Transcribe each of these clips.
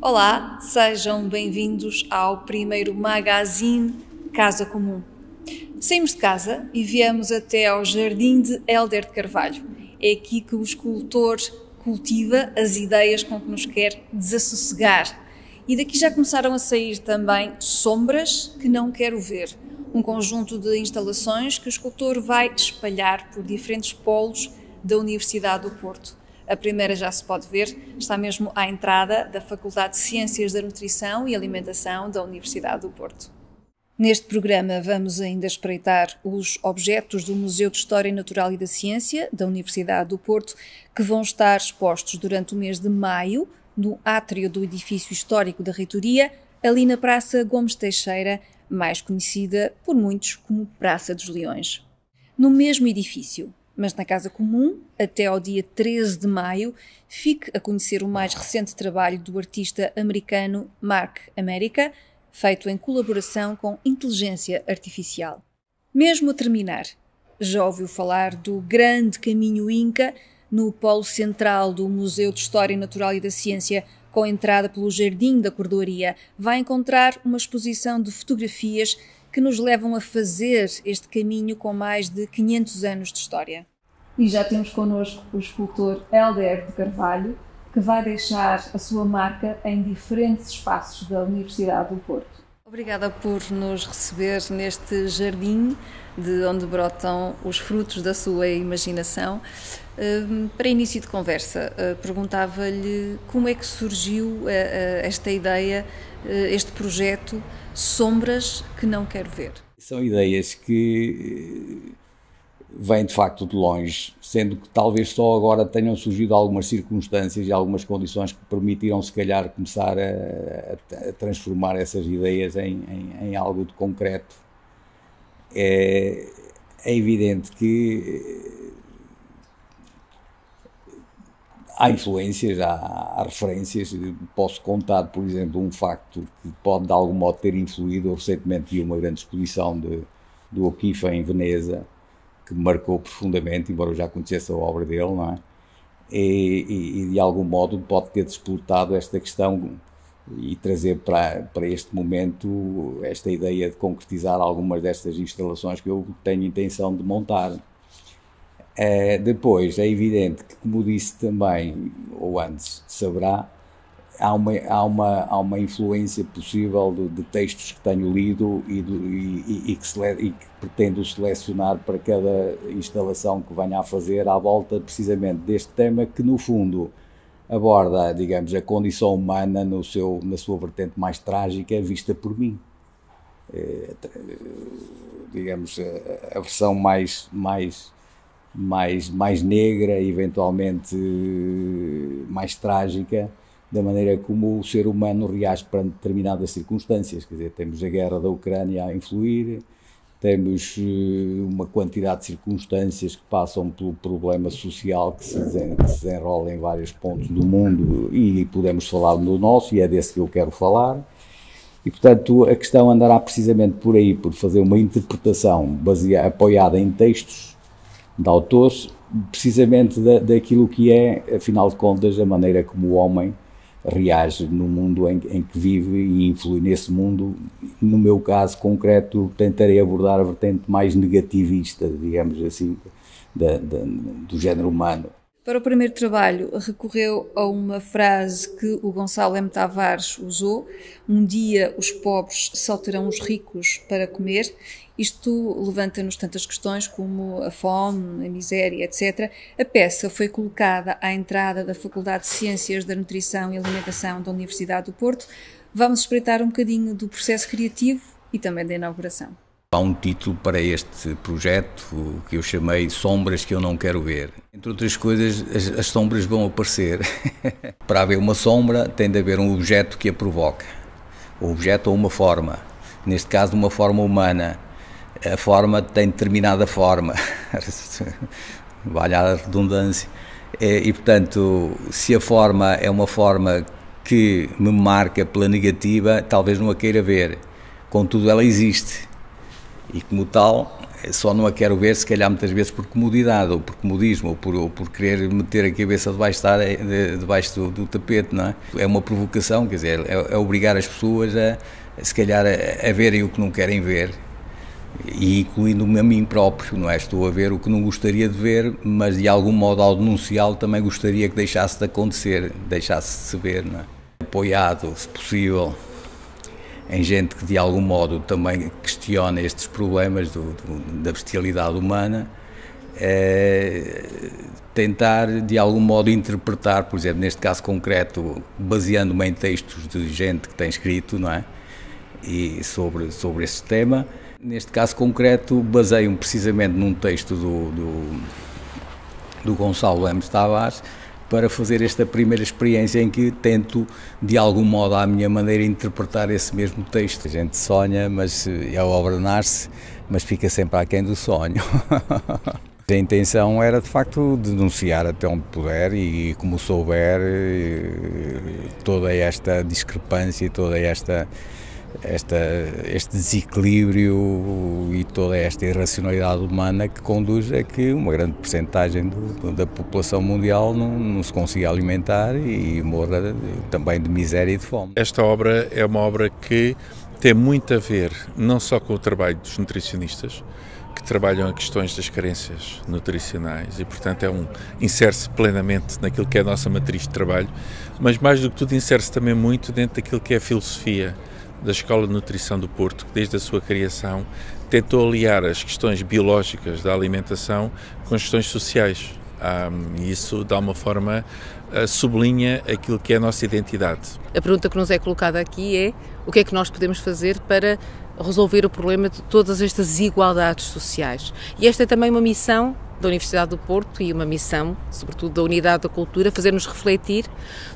Olá, sejam bem-vindos ao primeiro magazine Casa Comum. Saímos de casa e viemos até ao Jardim de Hélder de Carvalho. É aqui que o escultor cultiva as ideias com que nos quer desassossegar. E daqui já começaram a sair também sombras que não quero ver. Um conjunto de instalações que o escultor vai espalhar por diferentes polos da Universidade do Porto. A primeira já se pode ver, está mesmo à entrada da Faculdade de Ciências da Nutrição e Alimentação da Universidade do Porto. Neste programa vamos ainda espreitar os objetos do Museu de História Natural e da Ciência da Universidade do Porto, que vão estar expostos durante o mês de maio, no átrio do edifício histórico da Reitoria, ali na Praça Gomes Teixeira, mais conhecida por muitos como Praça dos Leões. No mesmo edifício, mas na Casa Comum, até ao dia 13 de maio, fique a conhecer o mais recente trabalho do artista americano Mark America, feito em colaboração com inteligência artificial. Mesmo a terminar, já ouviu falar do Grande Caminho Inca, no polo central do Museu de História Natural e da Ciência, com entrada pelo Jardim da Cordoaria, vai encontrar uma exposição de fotografias que nos levam a fazer este caminho com mais de 500 anos de história. E já temos connosco o escultor Hélder de Carvalho, que vai deixar a sua marca em diferentes espaços da Universidade do Porto. Obrigada por nos receber neste jardim, de onde brotam os frutos da sua imaginação. Para início de conversa, perguntava-lhe como é que surgiu esta ideia, este projeto Sombras que não quero ver. São ideias que vêm de facto de longe, sendo que talvez só agora tenham surgido algumas circunstâncias e algumas condições que permitiram se calhar começar a transformar essas ideias em algo de concreto. É evidente que há influências, há referências. Posso contar, por exemplo, um facto que pode de algum modo ter influído. Eu recentemente vi uma grande exposição do O'Keeffe em Veneza, que me marcou profundamente, embora eu já conhecesse a obra dele, não é? E de algum modo pode ter despertado esta questão e trazer para este momento esta ideia de concretizar algumas destas instalações que eu tenho intenção de montar. Depois, é evidente que, como disse também, ou antes, saberá, há uma influência possível de textos que tenho lido e que pretendo selecionar para cada instalação que venha a fazer à volta precisamente deste tema que, no fundo, aborda, digamos, a condição humana na sua vertente mais trágica, vista por mim. Digamos, a versão mais negra, eventualmente mais trágica, da maneira como o ser humano reage perante determinadas circunstâncias. Quer dizer, temos a guerra da Ucrânia a influir, temos uma quantidade de circunstâncias que passam pelo problema social que se desenrola em vários pontos do mundo, e podemos falar do nosso, e é desse que eu quero falar. E, portanto, a questão andará precisamente por aí, por fazer uma interpretação apoiada em textos de autores, precisamente daquilo que é, afinal de contas, a maneira como o homem reage no mundo em que vive e influi nesse mundo. No meu caso concreto, tentarei abordar a vertente mais negativista, digamos assim, do género humano. Para o primeiro trabalho, recorreu a uma frase que o Gonçalo M. Tavares usou: um dia os pobres só terão os ricos para comer. Isto levanta-nos tantas questões como a fome, a miséria, etc. A peça foi colocada à entrada da Faculdade de Ciências da Nutrição e Alimentação da Universidade do Porto. Vamos espreitar um bocadinho do processo criativo e também da inauguração. Há um título para este projeto que eu chamei Sombras que eu não quero ver. Entre outras coisas, as sombras vão aparecer. Para haver uma sombra, tem de haver um objeto que a provoca. Um objeto ou uma forma. Neste caso, uma forma humana. A forma tem determinada forma. Valha a redundância. E, portanto, se a forma é uma forma que me marca pela negativa, talvez não a queira ver. Contudo, ela existe. E como tal, Só não a quero ver, se calhar, muitas vezes por comodidade, ou por comodismo, ou por querer meter a cabeça debaixo do tapete, não é? É uma provocação, quer dizer, é obrigar as pessoas se calhar, a verem o que não querem ver, e incluindo-me a mim próprio, não é? Estou a ver o que não gostaria de ver, mas de algum modo, ao denunciá-lo, também gostaria que deixasse de acontecer, deixasse de se ver, não é? Apoiado, se possível, em gente que de algum modo também questiona estes problemas da bestialidade humana, tentar de algum modo interpretar, por exemplo, neste caso concreto, baseando-me em textos de gente que tem escrito, não é? E sobre este tema. Neste caso concreto, baseio-me precisamente num texto do Gonçalo Lemos Tavares, para fazer esta primeira experiência em que tento, de algum modo, à minha maneira, interpretar esse mesmo texto. A gente sonha, mas a obra nasce, mas fica sempre aquém do sonho. A intenção era, de facto, denunciar até onde puder e, como souber, toda esta discrepância e toda este desequilíbrio e toda esta irracionalidade humana que conduz a que uma grande percentagem da população mundial não se consiga alimentar e morra também de miséria e de fome. Esta obra é uma obra que tem muito a ver não só com o trabalho dos nutricionistas, que trabalham a questões das carências nutricionais e, portanto, insere-se plenamente naquilo que é a nossa matriz de trabalho, mas mais do que tudo insere-se também muito dentro daquilo que é a filosofia da Escola de Nutrição do Porto, que desde a sua criação tentou aliar as questões biológicas da alimentação com as questões sociais. E isso, de alguma forma, sublinha aquilo que é a nossa identidade. A pergunta que nos é colocada aqui é: o que é que nós podemos fazer para resolver o problema de todas estas desigualdades sociais? E esta é também uma missão da Universidade do Porto e uma missão, sobretudo da Unidade da Cultura, fazer-nos refletir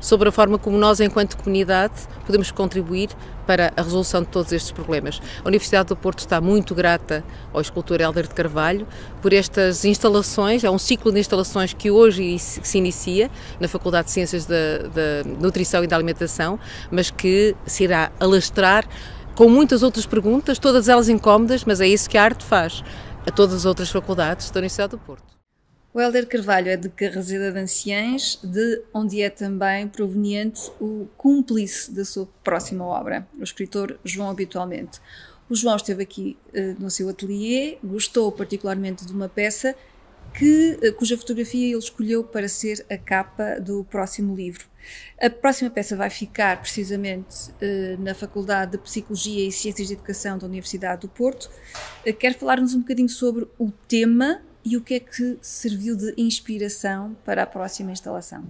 sobre a forma como nós, enquanto comunidade, podemos contribuir para a resolução de todos estes problemas. A Universidade do Porto está muito grata ao escultor Hélder de Carvalho por estas instalações, é um ciclo de instalações que hoje se inicia na Faculdade de Ciências da Nutrição e da Alimentação, mas que se irá alastrar com muitas outras perguntas, todas elas incómodas, mas é isso que a arte faz, a todas as outras faculdades da Universidade do Porto. O Hélder Carvalho é de Carraseda de Anciães, de onde é também proveniente o cúmplice da sua próxima obra, o escritor João Habitualmente. O João esteve aqui no seu ateliê, gostou particularmente de uma peça cuja fotografia ele escolheu para ser a capa do próximo livro. A próxima peça vai ficar precisamente na Faculdade de Psicologia e Ciências de Educação da Universidade do Porto. Quer falar-nos um bocadinho sobre o tema e o que é que serviu de inspiração para a próxima instalação?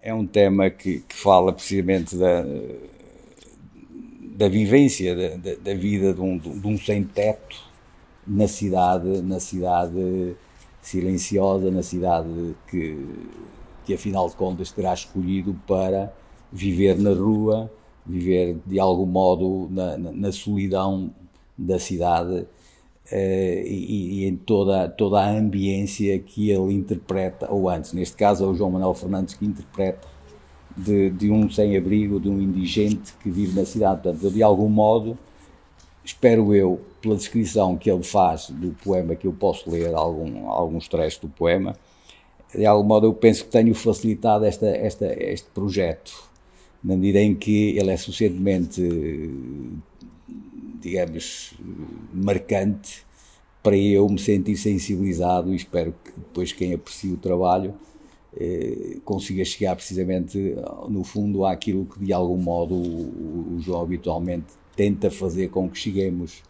É um tema que fala precisamente da vivência, da vida de um sem-teto na cidade silenciosa, na cidade que afinal de contas terá escolhido para viver na rua, viver de algum modo na solidão da cidade e em toda a ambiência que ele interpreta, ou antes, neste caso é o João Manuel Fernandes que interpreta, de um sem-abrigo, de um indigente que vive na cidade. Portanto, de algum modo, espero eu, pela descrição que ele faz do poema, que eu posso ler alguns trechos do poema, de algum modo eu penso que tenho facilitado este projeto, na medida em que ele é suficientemente, digamos, marcante para eu me sentir sensibilizado, e espero que depois quem aprecie o trabalho consiga chegar precisamente, no fundo, àquilo que de algum modo o João habitualmente tenta fazer com que cheguemos.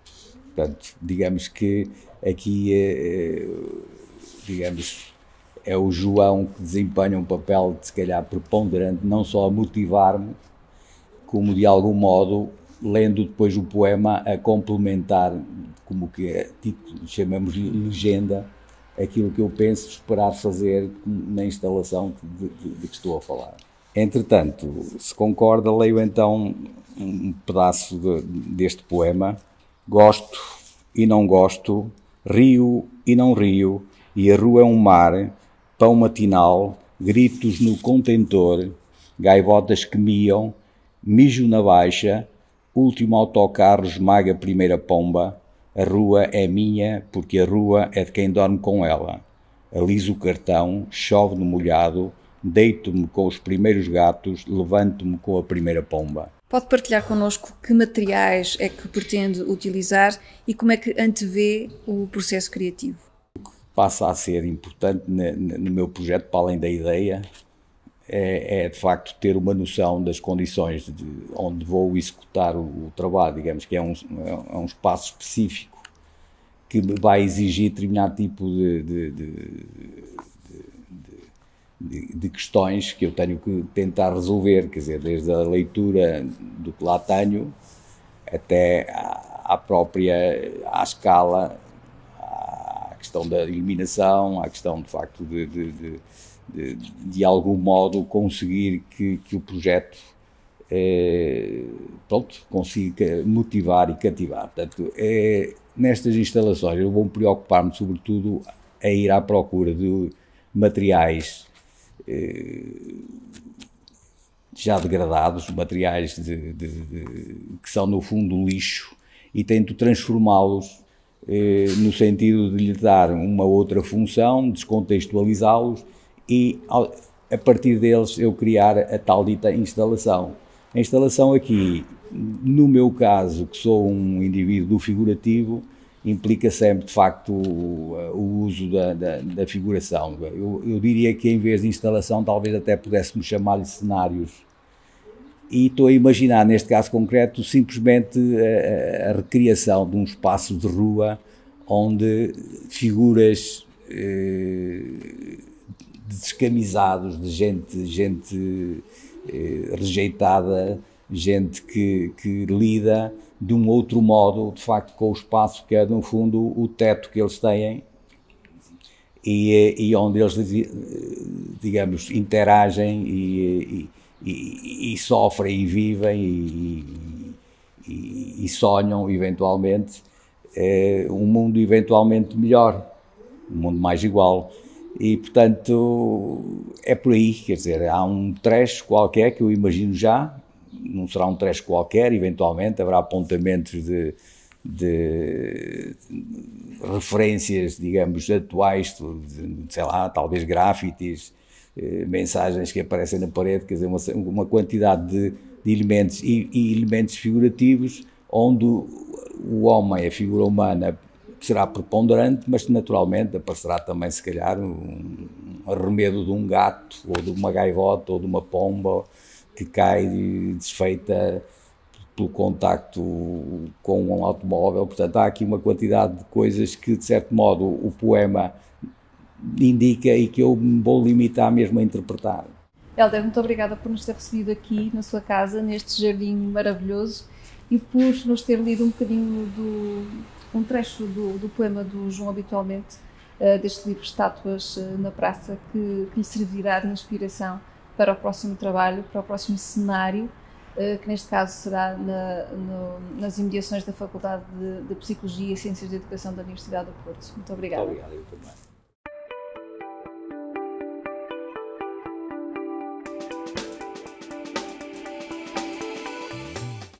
Portanto, digamos que aqui é o João que desempenha um papel, se calhar, preponderante, não só a motivar-me, como de algum modo, lendo depois o poema, a complementar, como que chamamos legenda, aquilo que eu penso esperar fazer na instalação de que estou a falar. Entretanto, se concorda, leio então um pedaço deste poema. Gosto e não gosto, rio e não rio, e a rua é um mar, pão matinal, gritos no contentor, gaivotas que miam, mijo na baixa, último autocarro esmaga a primeira pomba, A rua é minha porque a rua é de quem dorme com ela. Aliso o cartão, chove no molhado, deito-me com os primeiros gatos, levanto-me com a primeira pomba. Pode partilhar connosco que materiais é que pretende utilizar e como é que antevê o processo criativo? O que passa a ser importante no meu projeto, para além da ideia, é de facto ter uma noção das condições de onde vou executar o trabalho, digamos que é um espaço específico que vai exigir determinado tipo de questões que eu tenho que tentar resolver, quer dizer, desde a leitura do que lá tenho até à escala, à questão da iluminação, à questão de facto de algum modo conseguir que o projeto consiga motivar e cativar. Portanto, nestas instalações eu vou preocupar-me sobretudo a ir à procura de materiais já degradados, materiais que são no fundo lixo, e tento transformá-los no sentido de lhe dar uma outra função, descontextualizá-los e a partir deles eu criar a tal dita instalação. A instalação aqui, no meu caso, que sou um indivíduo figurativo, implica sempre, de facto, o uso da figuração. Eu diria que, em vez de instalação, talvez até pudéssemos chamar-lhe cenários. E estou a imaginar, neste caso concreto, simplesmente a recriação de um espaço de rua onde figuras descamisados, de gente rejeitada, gente que lida de um outro modo, de facto, com o espaço que é, no fundo, o teto que eles têm e onde eles, digamos, interagem e sofrem e vivem e sonham, eventualmente, um mundo eventualmente melhor, um mundo mais igual. E, portanto, é por aí, quer dizer, há um trecho qualquer que eu imagino já, não será um trecho qualquer, eventualmente haverá apontamentos de referências, digamos, atuais, sei lá, talvez grafites, mensagens que aparecem na parede, quer dizer, uma quantidade de elementos e elementos figurativos onde o homem, a figura humana, será preponderante, mas naturalmente aparecerá também, se calhar, um arremedo de um gato, ou de uma gaivota, ou de uma pomba, que cai desfeita pelo contacto com um automóvel. Portanto, há aqui uma quantidade de coisas que, de certo modo, o poema indica e que eu me vou limitar mesmo a interpretar. Hélder, muito obrigada por nos ter recebido aqui na sua casa, neste jardim maravilhoso, e por nos ter lido um bocadinho um trecho do poema do João Habitualmente, deste livro Estátuas na Praça, que lhe servirá de inspiração para o próximo trabalho, para o próximo cenário, que neste caso será nas imediações da Faculdade de Psicologia e Ciências da Educação da Universidade do Porto. Muito obrigada. Muito obrigado, eu também.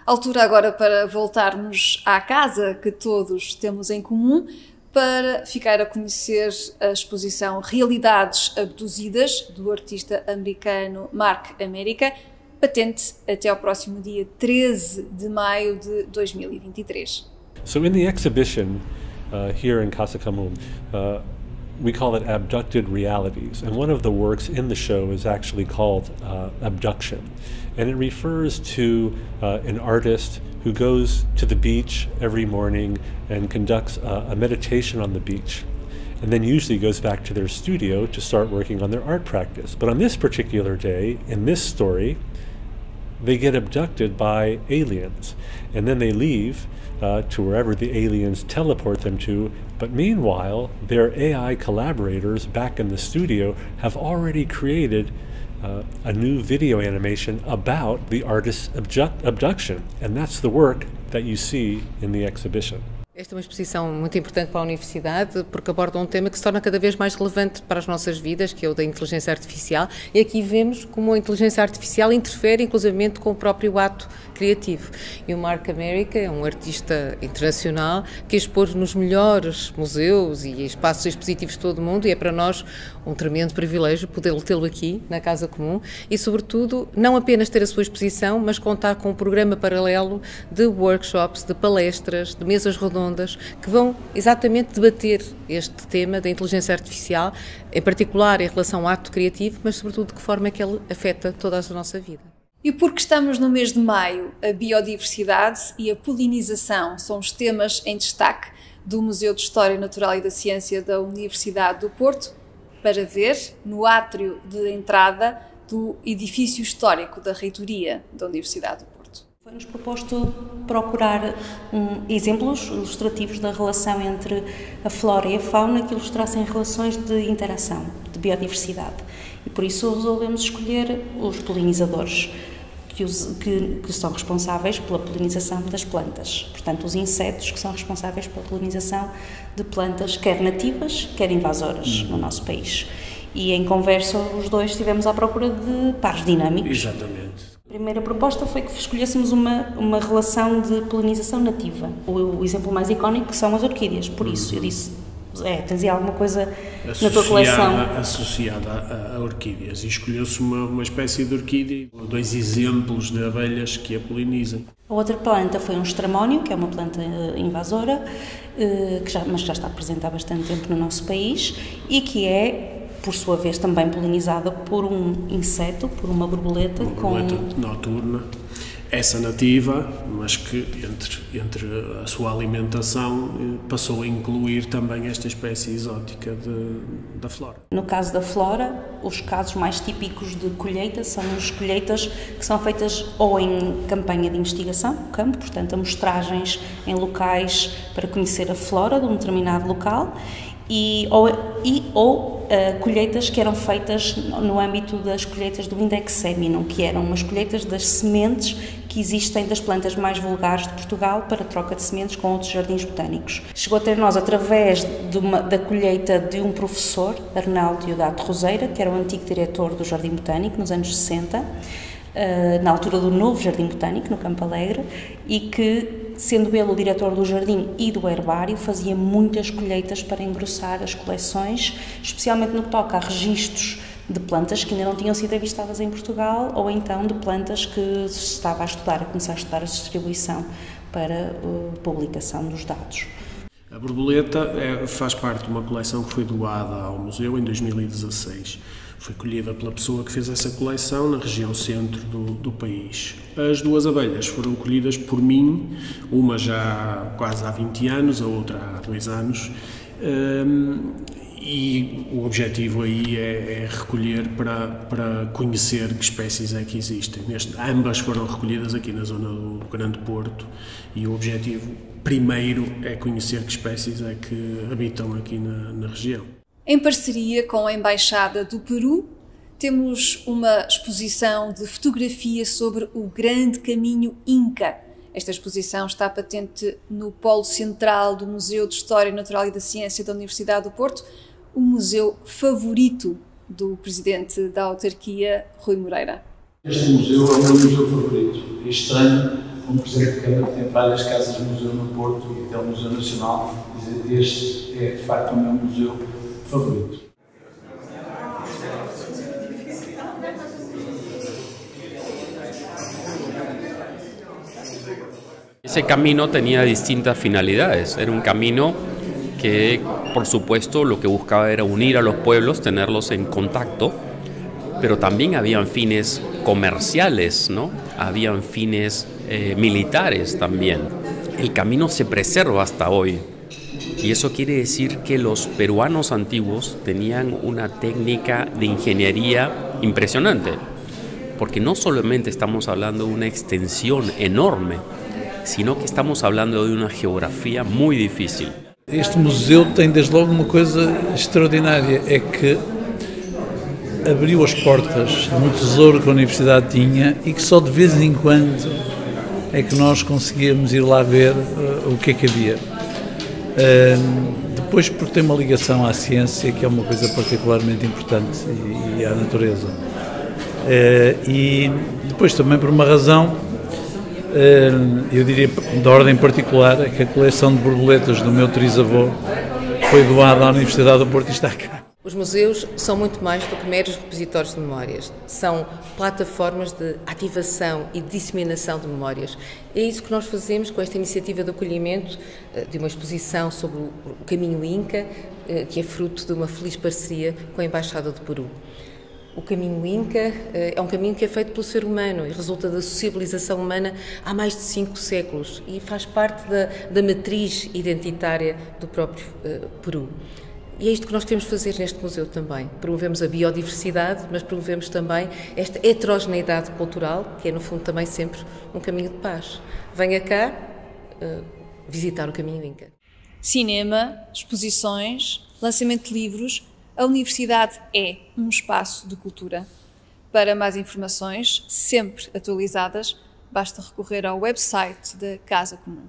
Altura agora para voltarmos à casa que todos temos em comum, para ficar a conhecer a exposição Realidades Abduzidas, do artista americano Mark America, patente até ao próximo dia 13 de maio de 2023. So in the exhibition here in Casa Comum, we call it Abducted Realities, and one of the works in the show is actually called Abduction, and it refers to an artist who goes to the beach every morning and conducts a meditation on the beach, and then usually goes back to their studio to start working on their art practice. But on this particular day, in this story, they get abducted by aliens, and then they leave to wherever the aliens teleport them to. But meanwhile, their AI collaborators back in the studio have already created a new video animation about the artist's abduction, and that's the work that you see in the exhibition. Esta é uma exposição muito importante para a Universidade, porque aborda um tema que se torna cada vez mais relevante para as nossas vidas, que é o da inteligência artificial, e aqui vemos como a inteligência artificial interfere inclusivamente com o próprio ato criativo. E o Mark America é um artista internacional que expôs nos melhores museus e espaços expositivos de todo o mundo, e é para nós um tremendo privilégio poder tê-lo aqui na Casa Comum e, sobretudo, não apenas ter a sua exposição, mas contar com um programa paralelo de workshops, de palestras, de mesas redondas que vão exatamente debater este tema da inteligência artificial, em particular em relação ao ato criativo, mas sobretudo de que forma é que ele afeta toda a nossa vida. E porque estamos no mês de maio, a biodiversidade e a polinização são os temas em destaque do Museu de História Natural e da Ciência da Universidade do Porto, para ver no átrio de entrada do edifício histórico da Reitoria da Universidade do Porto. Foi-nos proposto procurar exemplos ilustrativos da relação entre a flora e a fauna que ilustrassem relações de interação, de biodiversidade. E por isso resolvemos escolher os polinizadores, que são responsáveis pela polinização das plantas. Portanto, os insetos que são responsáveis pela polinização de plantas quer nativas, quer invasoras no nosso país. E em conversa os dois estivemos à procura de pares dinâmicos. Exatamente. A primeira proposta foi que escolhêssemos uma relação de polinização nativa. O exemplo mais icónico são as orquídeas. Por isso eu disse, tens aí alguma coisa na tua coleção associada a orquídeas, e escolheu-se uma espécie de orquídea, 2 exemplos de abelhas que a polinizam. A outra planta foi um estramónio, que é uma planta invasora, mas que já está presente há bastante tempo no nosso país e que é, por sua vez, também polinizada por um inseto, por uma borboleta noturna, essa nativa, mas que entre a sua alimentação passou a incluir também esta espécie exótica da flora. No caso da flora, os casos mais típicos de colheita são as colheitas que são feitas ou em campanha de investigação no campo, portanto amostragens em locais para conhecer a flora de um determinado local, ou colheitas que eram feitas no âmbito das colheitas do Index Seminum, que eram umas colheitas das sementes que existem das plantas mais vulgares de Portugal para troca de sementes com outros jardins botânicos. Chegou até nós através da colheita de um professor, Arnaldo Deodato Roseira, que era o antigo diretor do Jardim Botânico nos anos 60, na altura do novo Jardim Botânico, no Campo Alegre, e que, sendo ele o diretor do jardim e do herbário, fazia muitas colheitas para engrossar as coleções, especialmente no que toca a registros de plantas que ainda não tinham sido avistadas em Portugal, ou então de plantas que se estava a começar a estudar a distribuição para a publicação dos dados. A borboleta faz parte de uma coleção que foi doada ao museu em 2016. Foi colhida pela pessoa que fez essa coleção na região centro do país. As 2 abelhas foram colhidas por mim, uma já quase há 20 anos, a outra há 2 anos, e o objetivo aí é recolher para conhecer que espécies é que existem. Ambas foram recolhidas aqui na zona do Grande Porto, e o objetivo primeiro é conhecer que espécies é que habitam aqui na região. Em parceria com a Embaixada do Peru, temos uma exposição de fotografia sobre o Grande Caminho Inca. Esta exposição está patente no polo central do Museu de História Natural e da Ciência da Universidade do Porto, o museu favorito do presidente da autarquia, Rui Moreira. Este museu é o meu museu favorito. É estranho, como presidente de Câmara tem várias casas de museu no Porto e até o Museu Nacional, dizer que este é de facto o meu museu favorito. Ese camino tenía distintas finalidades. Era un camino que, por supuesto, lo que buscaba era unir a los pueblos, tenerlos en contacto, pero también habían fines comerciales, ¿no? Habían fines militares también. El camino se preserva hasta hoy. Y eso quiere decir que los peruanos antiguos tenían una técnica de ingeniería impresionante, porque no solamente estamos hablando de una extensión enorme, sino que estamos hablando de una geografía muy difícil. Este museu tem desde logo uma coisa extraordinária, é que abriu as portas de um tesouro que a Universidade tinha e que só de vez em quando é que nós conseguíamos ir lá ver o que é que havia. Depois porque tem uma ligação à ciência, que é uma coisa particularmente importante, e à natureza. E depois também por uma razão eu diria de ordem particular, é que a coleção de borboletas do meu trisavô foi doada à Universidade do Porto e está cá. Os museus são muito mais do que meros repositórios de memórias. São plataformas de ativação e disseminação de memórias. É isso que nós fazemos com esta iniciativa de acolhimento de uma exposição sobre o caminho Inca, que é fruto de uma feliz parceria com a Embaixada do Peru. O caminho Inca é um caminho que é feito pelo ser humano e resulta da sociabilização humana há mais de 5 séculos e faz parte da matriz identitária do próprio Peru. E é isto que nós queremos fazer neste museu também. Promovemos a biodiversidade, mas promovemos também esta heterogeneidade cultural, que é no fundo também sempre um caminho de paz. Venha cá visitar o caminho Inca. Cinema, exposições, lançamento de livros, a Universidade é um espaço de cultura. Para mais informações, sempre atualizadas, basta recorrer ao website da Casa Comum.